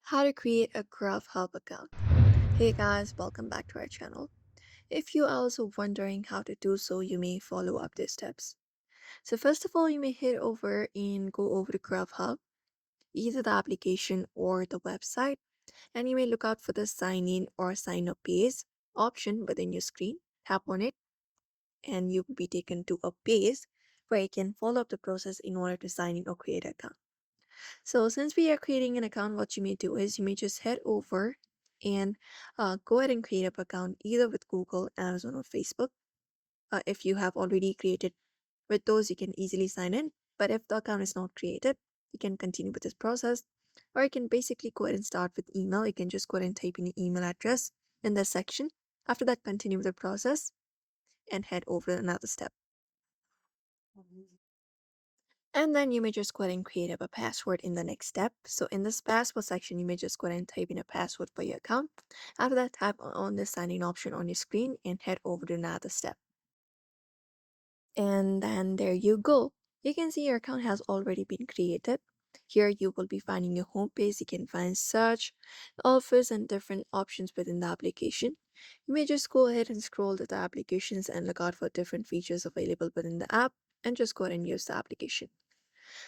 How to create a Grubhub account. Hey guys, welcome back to our channel. If you are also wondering how to do so, you may follow up these steps. So first of all, you may head over and go over to Grubhub, either the application or the website, and you may look out for the sign in or sign up page option within your screen. Tap on it and you will be taken to a page where you can follow up the process in order to sign in or create an account. So since we are creating an account, what you may do is you may just head over and go ahead and create an account either with Google, Amazon, or Facebook. If you have already created with those, you can easily sign in. But if the account is not created, you can continue with this process. Or you can basically go ahead and start with email. You can just go ahead and type in your email address in this section. After that, continue with the process and head over to another step. And then you may just go ahead and create up a password in the next step. So in this password section, you may just go ahead and type in a password for your account. After that, tap on the sign in option on your screen and head over to another step. And then there you go. You can see your account has already been created. Here you will be finding your home page. You can find search, offers, and different options within the application. You may just go ahead and scroll to the applications and look out for different features available within the app and just go ahead and use the application.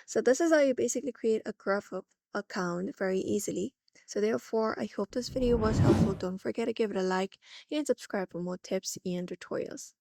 So this is how you basically create a Grubhub account very easily. So therefore, I hope this video was helpful. Don't forget to give it a like and subscribe for more tips and tutorials.